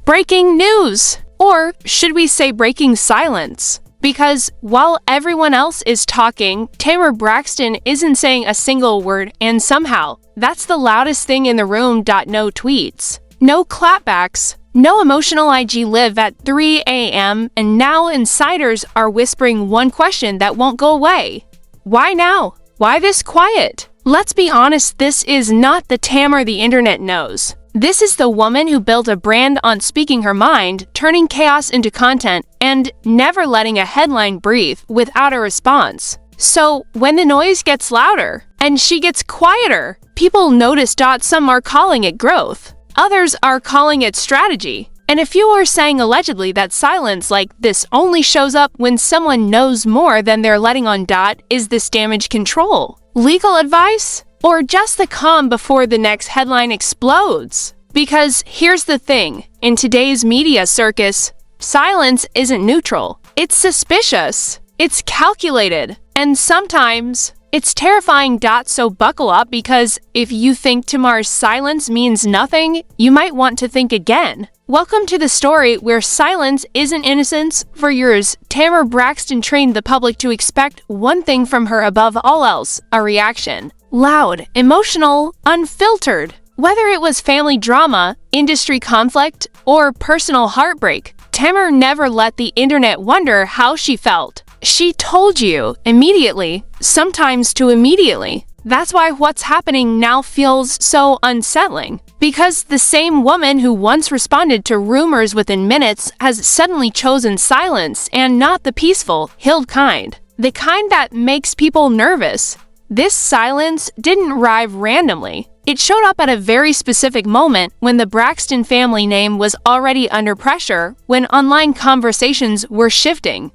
Breaking news! Or should we say breaking silence? Because while everyone else is talking, Tamar Braxton isn't saying a single word, and somehow, that's the loudest thing in the room. No tweets, no clapbacks, no emotional IG live at 3 a.m., and now insiders are whispering one question that won't go away. Why now? Why this quiet? Let's be honest, this is not the Tamar the internet knows. This is the woman who built a brand on speaking her mind, turning chaos into content, and never letting a headline breathe without a response. So, when the noise gets louder, and she gets quieter, people notice. Some are calling it growth. Others are calling it strategy. And a few are saying allegedly that silence like this only shows up when someone knows more than they're letting on. Is this damage control? Legal advice? Or just the calm before the next headline explodes? Because here's the thing, in today's media circus, silence isn't neutral. It's suspicious. It's calculated. And sometimes, it's terrifying. So buckle up, because if you think Tamar's silence means nothing, you might want to think again. Welcome to the story where silence isn't innocence. For years, Tamar Braxton trained the public to expect one thing from her above all else: a reaction. Loud, emotional, unfiltered. Whether it was family drama, industry conflict, or personal heartbreak, Tamar never let the internet wonder how she felt. She told you immediately, sometimes too immediately. That's why what's happening now feels so unsettling. Because the same woman who once responded to rumors within minutes has suddenly chosen silence, and not the peaceful, healed kind. The kind that makes people nervous. This silence didn't arrive randomly. It showed up at a very specific moment when the Braxton family name was already under pressure, when online conversations were shifting,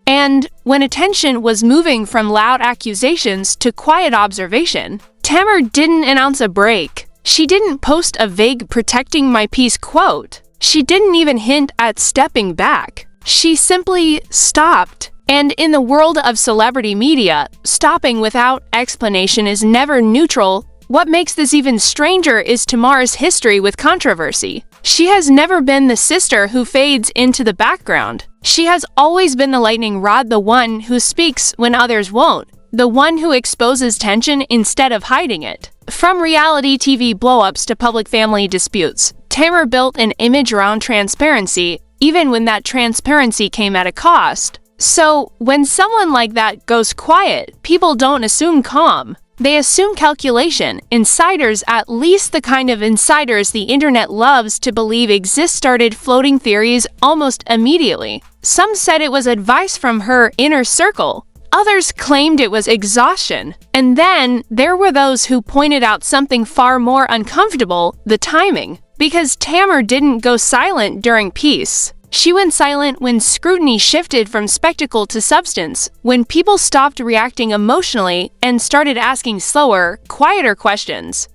and when attention was moving from loud accusations to quiet observation. Tamar didn't announce a break. She didn't post a vague "protecting my peace" quote. She didn't even hint at stepping back. She simply stopped. And in the world of celebrity media, stopping without explanation is never neutral. What makes this even stranger is Tamar's history with controversy. She has never been the sister who fades into the background. She has always been the lightning rod, the one who speaks when others won't, the one who exposes tension instead of hiding it. From reality TV blow-ups to public family disputes, Tamar built an image around transparency, even when that transparency came at a cost. So, when someone like that goes quiet, people don't assume calm. They assume calculation. Insiders, at least the kind of insiders the internet loves to believe exist, started floating theories almost immediately. Some said it was advice from her inner circle. Others claimed it was exhaustion. And then there were those who pointed out something far more uncomfortable: the timing. Because Tamar didn't go silent during peace. She went silent when scrutiny shifted from spectacle to substance, when people stopped reacting emotionally and started asking slower, quieter questions.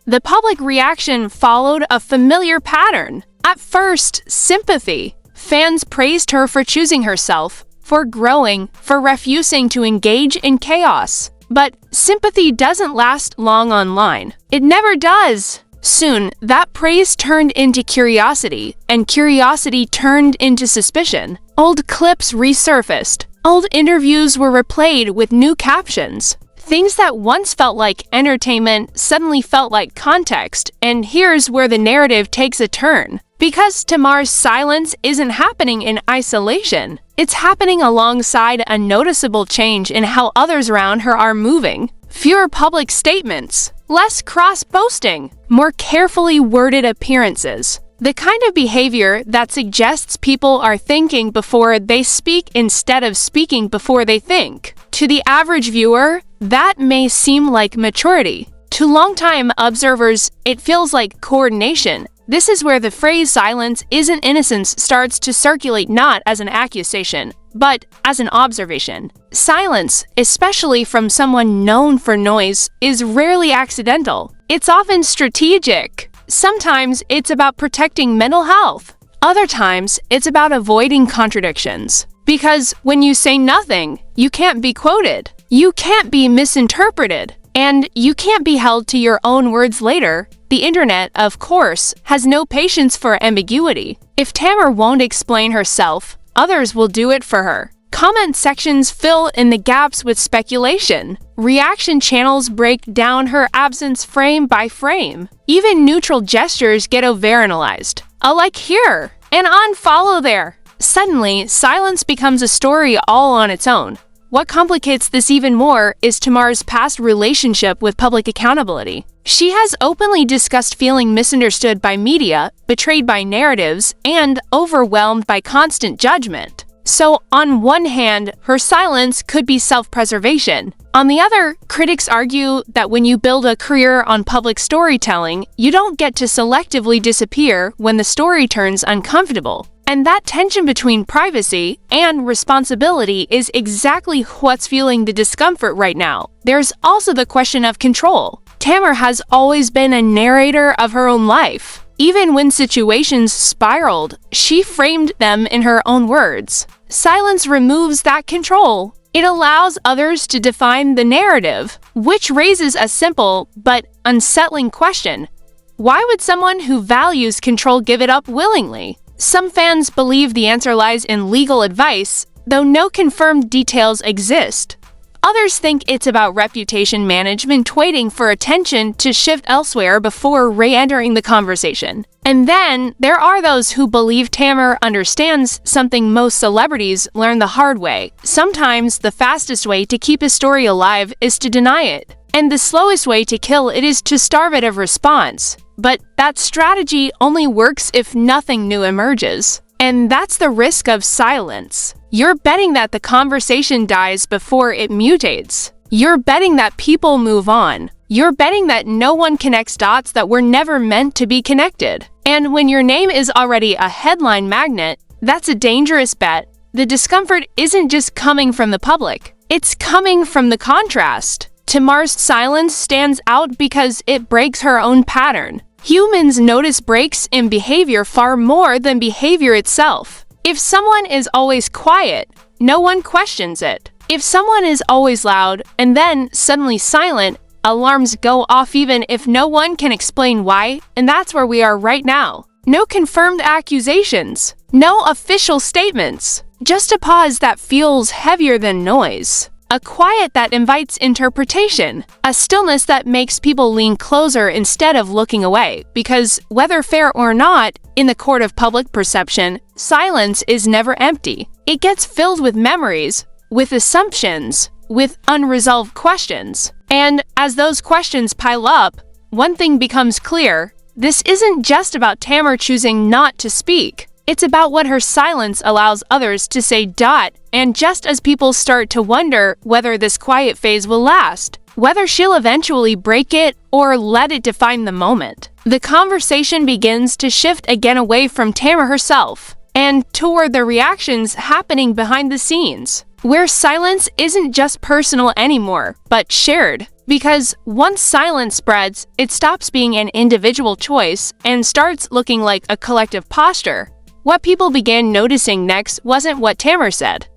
The public reaction followed a familiar pattern. At first, sympathy. Fans praised her for choosing herself, for growing, for refusing to engage in chaos. But sympathy doesn't last long online. It never does. Soon, that praise turned into curiosity, and curiosity turned into suspicion. Old clips resurfaced. Old interviews were replayed with new captions. Things that once felt like entertainment suddenly felt like context, and here's where the narrative takes a turn. Because Tamar's silence isn't happening in isolation. It's happening alongside a noticeable change in how others around her are moving. Fewer public statements, less cross-boasting, more carefully worded appearances. The kind of behavior that suggests people are thinking before they speak instead of speaking before they think. To the average viewer, that may seem like maturity. To longtime observers, it feels like coordination. This is where the phrase "silence isn't innocence" starts to circulate, not as an accusation, but as an observation. Silence, especially from someone known for noise, is rarely accidental. It's often strategic. Sometimes it's about protecting mental health. Other times, it's about avoiding contradictions. Because when you say nothing, you can't be quoted. You can't be misinterpreted. And you can't be held to your own words later. The internet, of course, has no patience for ambiguity. If Tamar won't explain herself, others will do it for her. Comment sections fill in the gaps with speculation. Reaction channels break down her absence frame by frame. Even neutral gestures get overanalyzed. A like here, and unfollow there. Suddenly, silence becomes a story all on its own. What complicates this even more is Tamar's past relationship with public accountability. She has openly discussed feeling misunderstood by media, betrayed by narratives, and overwhelmed by constant judgment. So, on one hand, her silence could be self-preservation. On the other, critics argue that when you build a career on public storytelling, you don't get to selectively disappear when the story turns uncomfortable. And that tension between privacy and responsibility is exactly what's fueling the discomfort right now. There's also the question of control. Tamar has always been a narrator of her own life. Even when situations spiraled, she framed them in her own words. Silence removes that control. It allows others to define the narrative, which raises a simple but unsettling question. Why would someone who values control give it up willingly? Some fans believe the answer lies in legal advice, though no confirmed details exist. Others think it's about reputation management waiting for attention to shift elsewhere before re-entering the conversation. And then, there are those who believe Tamar understands something most celebrities learn the hard way. Sometimes, the fastest way to keep a story alive is to deny it. And the slowest way to kill it is to starve it of response. But that strategy only works if nothing new emerges. And that's the risk of silence. You're betting that the conversation dies before it mutates. You're betting that people move on. You're betting that no one connects dots that were never meant to be connected. And when your name is already a headline magnet, that's a dangerous bet. The discomfort isn't just coming from the public. It's coming from the contrast. Tamar's silence stands out because it breaks her own pattern. Humans notice breaks in behavior far more than behavior itself. If someone is always quiet, no one questions it. If someone is always loud and then suddenly silent, alarms go off even if no one can explain why, and that's where we are right now. No confirmed accusations, no official statements, just a pause that feels heavier than noise. A quiet that invites interpretation, a stillness that makes people lean closer instead of looking away, because whether fair or not, in the court of public perception, silence is never empty. It gets filled with memories, with assumptions, with unresolved questions. And as those questions pile up, one thing becomes clear: this isn't just about Tamar choosing not to speak. It's about what her silence allows others to say. And just as people start to wonder whether this quiet phase will last, whether she'll eventually break it or let it define the moment, the conversation begins to shift again away from Tamar herself and toward the reactions happening behind the scenes, where silence isn't just personal anymore, but shared. Because once silence spreads, it stops being an individual choice and starts looking like a collective posture. What people began noticing next wasn't what Tamar said,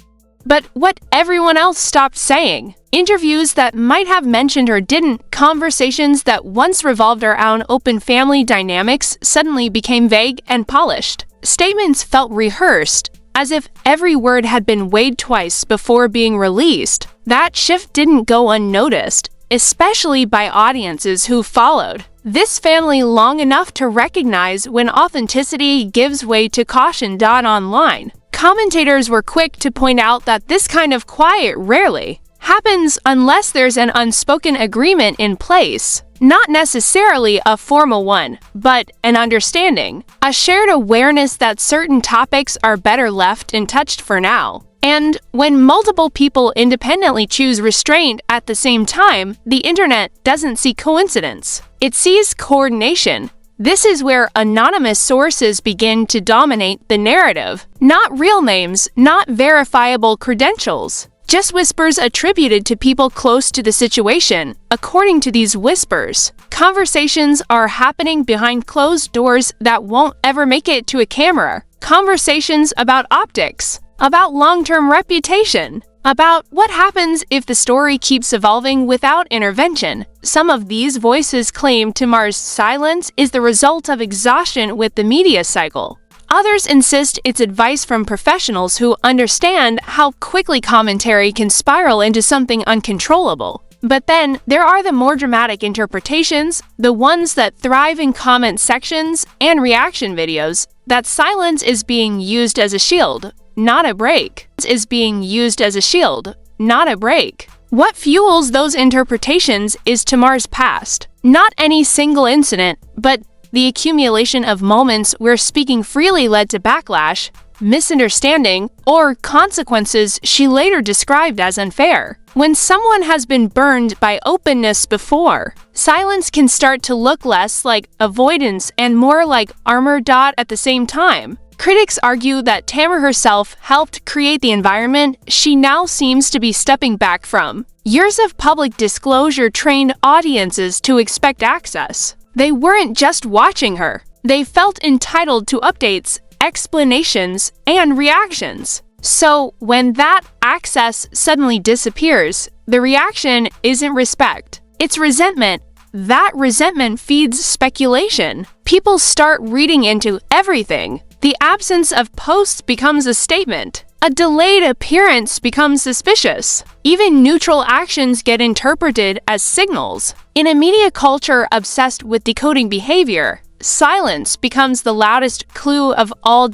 but what everyone else stopped saying. Interviews that might have mentioned or didn't, conversations that once revolved around open family dynamics suddenly became vague and polished. Statements felt rehearsed, as if every word had been weighed twice before being released. That shift didn't go unnoticed, especially by audiences who followed this family long enough to recognize when authenticity gives way to caution. Online, commentators were quick to point out that this kind of quiet rarely happens unless there's an unspoken agreement in place. Not necessarily a formal one, but an understanding, a shared awareness that certain topics are better left untouched for now. And when multiple people independently choose restraint at the same time, the internet doesn't see coincidence. It sees coordination. This is where anonymous sources begin to dominate the narrative. Not real names, not verifiable credentials, just whispers attributed to people close to the situation. According to these whispers, conversations are happening behind closed doors that won't ever make it to a camera. Conversations about optics, about long-term reputation, about what happens if the story keeps evolving without intervention. Some of these voices claim Tamar's silence is the result of exhaustion with the media cycle. Others insist it's advice from professionals who understand how quickly commentary can spiral into something uncontrollable. But then, there are the more dramatic interpretations, the ones that thrive in comment sections and reaction videos, that silence is being used as a shield, not a break. Is being used as a shield, not a break. What fuels those interpretations is Tamar's past. Not any single incident, but the accumulation of moments where speaking freely led to backlash, misunderstanding, or consequences she later described as unfair. When someone has been burned by openness before, silence can start to look less like avoidance and more like armor. At the same time, critics argue that Tamar herself helped create the environment she now seems to be stepping back from. Years of public disclosure trained audiences to expect access. They weren't just watching her. They felt entitled to updates, explanations, and reactions. So, when that access suddenly disappears, the reaction isn't respect. It's resentment. That resentment feeds speculation. People start reading into everything. The absence of posts becomes a statement. A delayed appearance becomes suspicious. Even neutral actions get interpreted as signals. In a media culture obsessed with decoding behavior, silence becomes the loudest clue of all.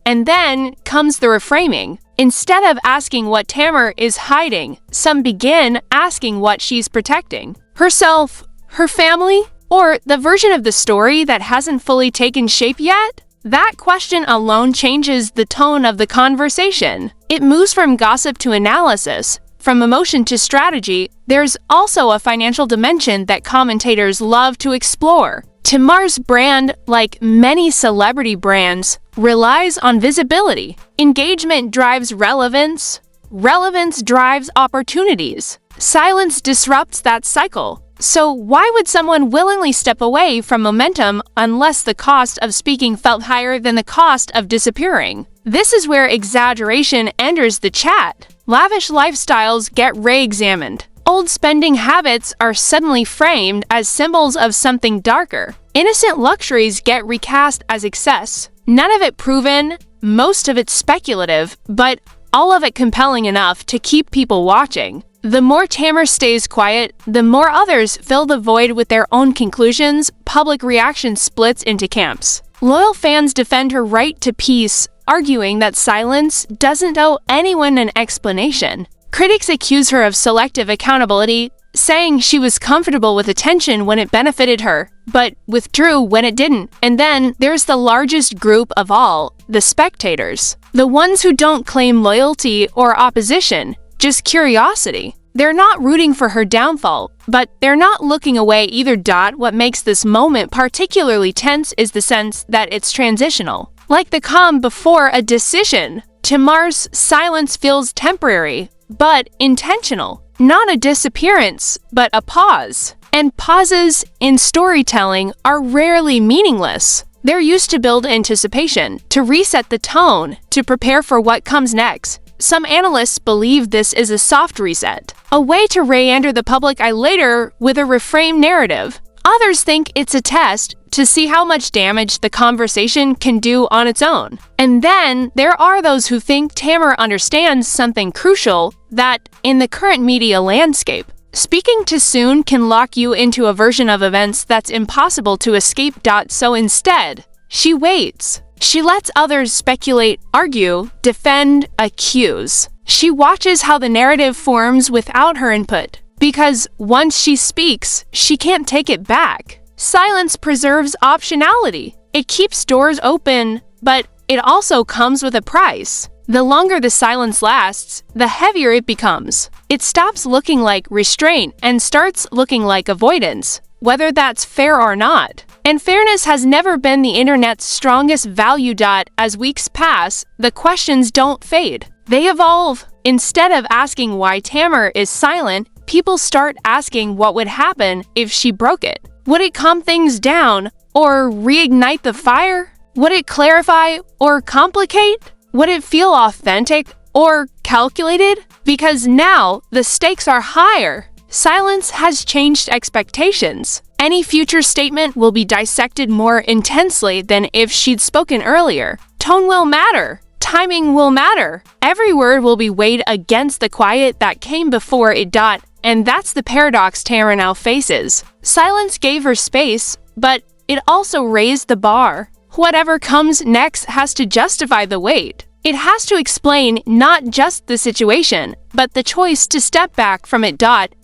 And then comes the reframing. Instead of asking what Tamar is hiding, some begin asking what she's protecting. Herself, her family, or the version of the story that hasn't fully taken shape yet? That question alone changes the tone of the conversation. It moves from gossip to analysis, from emotion to strategy. There's also a financial dimension that commentators love to explore. Tamar's brand, like many celebrity brands, relies on visibility. Engagement drives relevance. Relevance drives opportunities. Silence disrupts that cycle. So why would someone willingly step away from momentum unless the cost of speaking felt higher than the cost of disappearing? This is where exaggeration enters the chat. Lavish lifestyles get re-examined. Old spending habits are suddenly framed as symbols of something darker. Innocent luxuries get recast as excess. None of it proven, most of it speculative, but all of it compelling enough to keep people watching. The more Tamar stays quiet, the more others fill the void with their own conclusions. Public reaction splits into camps. Loyal fans defend her right to peace, arguing that silence doesn't owe anyone an explanation. Critics accuse her of selective accountability, saying she was comfortable with attention when it benefited her, but withdrew when it didn't. And then there's the largest group of all, the spectators. The ones who don't claim loyalty or opposition, just curiosity. They're not rooting for her downfall, but they're not looking away either. What makes this moment particularly tense is the sense that it's transitional. Like the calm before a decision, Tamar's silence feels temporary, but intentional. Not a disappearance, but a pause. And pauses in storytelling are rarely meaningless. They're used to build anticipation, to reset the tone, to prepare for what comes next. Some analysts believe this is a soft reset, a way to re-enter the public eye later with a reframed narrative. Others think it's a test to see how much damage the conversation can do on its own. And then there are those who think Tamar understands something crucial, that in the current media landscape, speaking too soon can lock you into a version of events that's impossible to escape. So instead, she waits. She lets others speculate, argue, defend, accuse. She watches how the narrative forms without her input, because once she speaks, she can't take it back. Silence preserves optionality. It keeps doors open, but it also comes with a price. The longer the silence lasts, the heavier it becomes. It stops looking like restraint and starts looking like avoidance, whether that's fair or not. And fairness has never been the internet's strongest value. As weeks pass, the questions don't fade. They evolve. Instead of asking why Tamar is silent, people start asking what would happen if she broke it. Would it calm things down or reignite the fire? Would it clarify or complicate? Would it feel authentic or calculated? Because now the stakes are higher. Silence has changed expectations. Any future statement will be dissected more intensely than if she'd spoken earlier. Tone will matter. Timing will matter. Every word will be weighed against the quiet that came before it. And that's the paradox Tamar now faces. Silence gave her space, but it also raised the bar. Whatever comes next has to justify the weight. It has to explain not just the situation, but the choice to step back from it.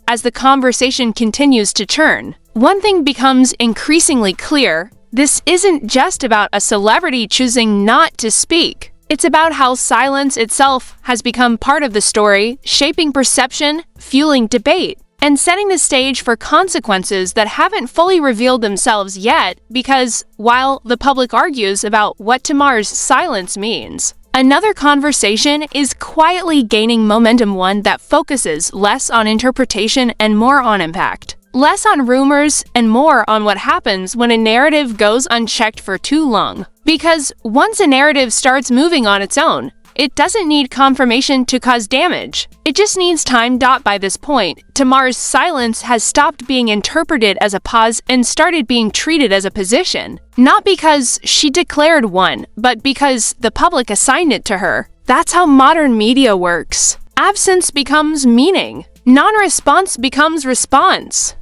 As the conversation continues to churn, one thing becomes increasingly clear. This isn't just about a celebrity choosing not to speak. It's about how silence itself has become part of the story, shaping perception, fueling debate, and setting the stage for consequences that haven't fully revealed themselves yet because, while the public argues about what Tamar's silence means, another conversation is quietly gaining momentum, one that focuses less on interpretation and more on impact. Less on rumors and more on what happens when a narrative goes unchecked for too long. Because once a narrative starts moving on its own, it doesn't need confirmation to cause damage. It just needs time. By this point, Tamar's silence has stopped being interpreted as a pause and started being treated as a position. Not because she declared one, but because the public assigned it to her. That's how modern media works. Absence becomes meaning. Non-response becomes response.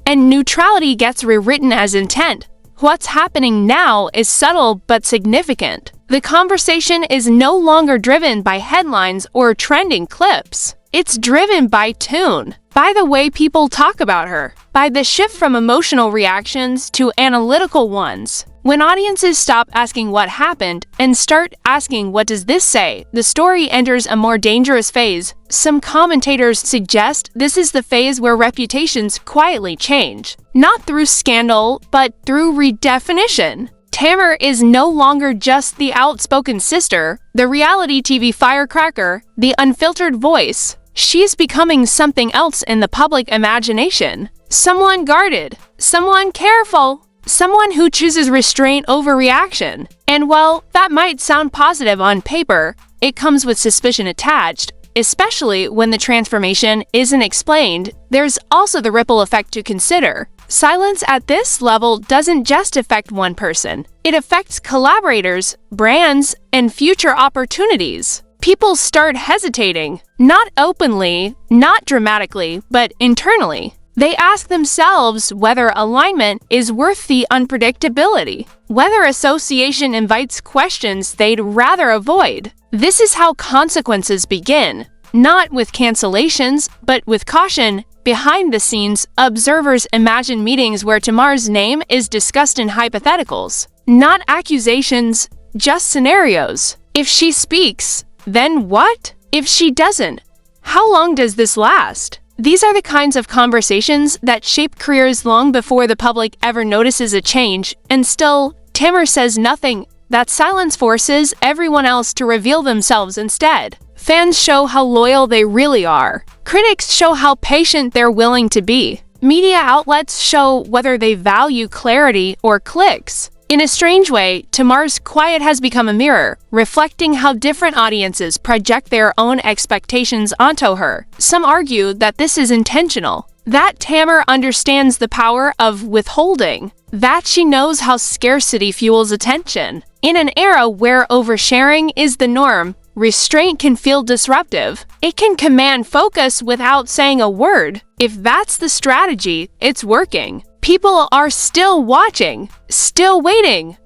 And neutrality gets rewritten as intent. What's happening now is subtle but significant. The conversation is no longer driven by headlines or trending clips. It's driven by tune, by the way people talk about her, by the shift from emotional reactions to analytical ones. When audiences stop asking what happened and start asking what does this say, the story enters a more dangerous phase. Some commentators suggest this is the phase where reputations quietly change, not through scandal, but through redefinition. Tamar is no longer just the outspoken sister, the reality TV firecracker, the unfiltered voice. She's becoming something else in the public imagination. Someone guarded, someone careful, someone who chooses restraint over reaction. And while that might sound positive on paper, it comes with suspicion attached, especially when the transformation isn't explained. There's also the ripple effect to consider. Silence at this level doesn't just affect one person. It affects collaborators, brands, and future opportunities. People start hesitating, not openly, not dramatically, but internally. They ask themselves whether alignment is worth the unpredictability, whether association invites questions they'd rather avoid. This is how consequences begin, not with cancellations, but with caution. Behind the scenes, observers imagine meetings where Tamar's name is discussed in hypotheticals, not accusations, just scenarios. If she speaks, then what? If she doesn't, how long does this last? These are the kinds of conversations that shape careers long before the public ever notices a change, and still, Tamar says nothing. That silence forces everyone else to reveal themselves instead. Fans show how loyal they really are. Critics show how patient they're willing to be. Media outlets show whether they value clarity or clicks. In a strange way, Tamar's quiet has become a mirror, reflecting how different audiences project their own expectations onto her. Some argue that this is intentional, that Tamar understands the power of withholding, that she knows how scarcity fuels attention. In an era where oversharing is the norm, restraint can feel disruptive. It can command focus without saying a word. If that's the strategy, it's working. People are still watching, still waiting.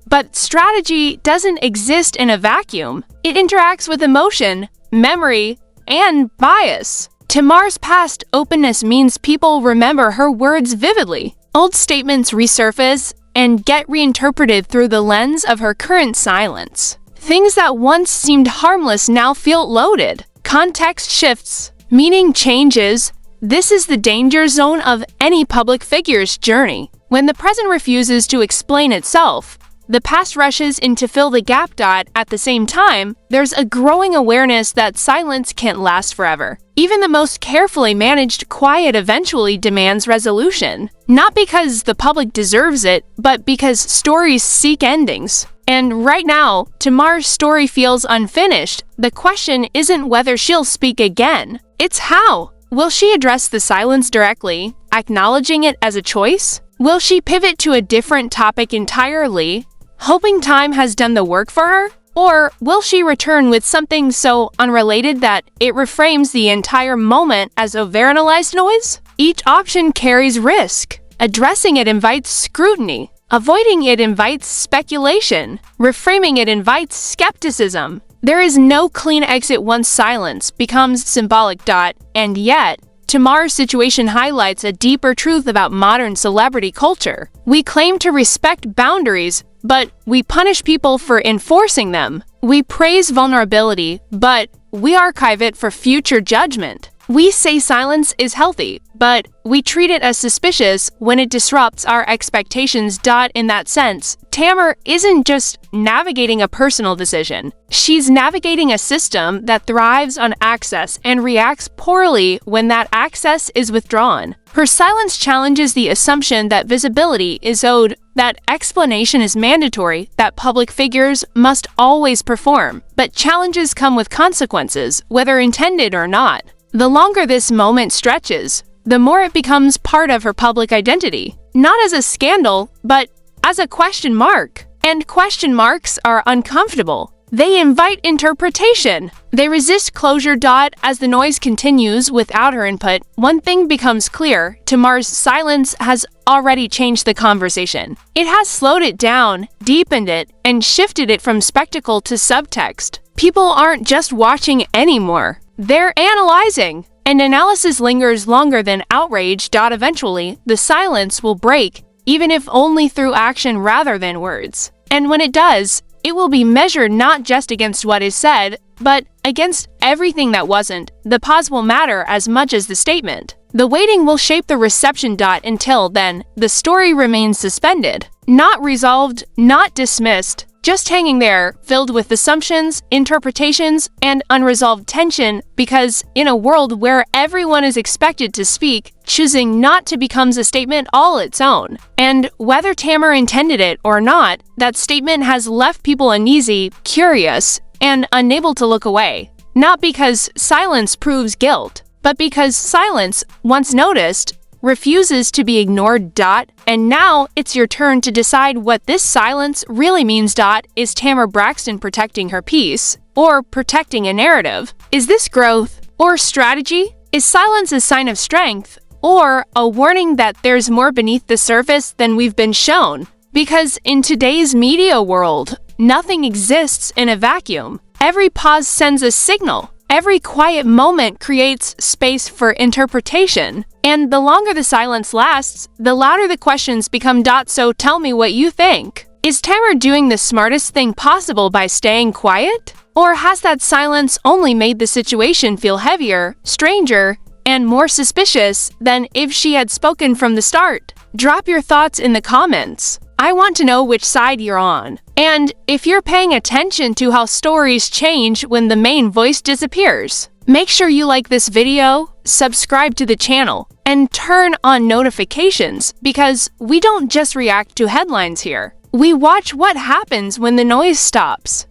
But strategy doesn't exist in a vacuum. It interacts with emotion, memory, and bias. Tamar's past openness means people remember her words vividly. Old statements resurface and get reinterpreted through the lens of her current silence. Things that once seemed harmless now feel loaded. Context shifts, meaning changes. This is the danger zone of any public figure's journey. When the present refuses to explain itself, the past rushes in to fill the gap. At the same time, there's a growing awareness that silence can't last forever. Even the most carefully managed quiet eventually demands resolution. Not because the public deserves it, but because stories seek endings. And right now, Tamar's story feels unfinished. The question isn't whether she'll speak again, it's how. Will she address the silence directly, acknowledging it as a choice? Will she pivot to a different topic entirely, hoping time has done the work for her? Or will she return with something so unrelated that it reframes the entire moment as overanalyzed noise? Each option carries risk. Addressing it invites scrutiny. Avoiding it invites speculation. Reframing it invites skepticism. There is no clean exit once silence becomes symbolic. And yet, Tamar's situation highlights a deeper truth about modern celebrity culture. We claim to respect boundaries, but we punish people for enforcing them. We praise vulnerability, but we archive it for future judgment. We say silence is healthy, but we treat it as suspicious when it disrupts our expectations. In that sense, Tamar isn't just navigating a personal decision. She's navigating a system that thrives on access and reacts poorly when that access is withdrawn. Her silence challenges the assumption that visibility is owed, that explanation is mandatory, that public figures must always perform. But challenges come with consequences, whether intended or not. The longer this moment stretches, the more it becomes part of her public identity. Not as a scandal, but as a question mark. And question marks are uncomfortable. They invite interpretation. They resist closure. As the noise continues without her input, one thing becomes clear: Tamar's silence has already changed the conversation. It has slowed it down, deepened it, and shifted it from spectacle to subtext. People aren't just watching anymore. They're analyzing. And analysis lingers longer than outrage. Eventually, the silence will break, even if only through action rather than words. And when it does, it will be measured not just against what is said, but against everything that wasn't. The pause will matter as much as the statement. The waiting will shape the reception. Until then, the story remains suspended. Not resolved, not dismissed, just hanging there, filled with assumptions, interpretations, and unresolved tension, because in a world where everyone is expected to speak, choosing not to becomes a statement all its own. And whether Tamar intended it or not, that statement has left people uneasy, curious, and unable to look away. Not because silence proves guilt, but because silence, once noticed, refuses to be ignored. And now it's your turn to decide what this silence really means. Is Tamar Braxton protecting her peace, or protecting a narrative? Is this growth or strategy? Is silence a sign of strength, or a warning that there's more beneath the surface than we've been shown? Because in today's media world, nothing exists in a vacuum. Every pause sends a signal. Every quiet moment creates space for interpretation. And the longer the silence lasts, the louder the questions become. So tell me what you think. Is Tamar doing the smartest thing possible by staying quiet? Or has that silence only made the situation feel heavier, stranger, and more suspicious than if she had spoken from the start? Drop your thoughts in the comments. I want to know which side you're on. And if you're paying attention to how stories change when the main voice disappears. Make sure you like this video, subscribe to the channel, and turn on notifications, because we don't just react to headlines here. We watch what happens when the noise stops.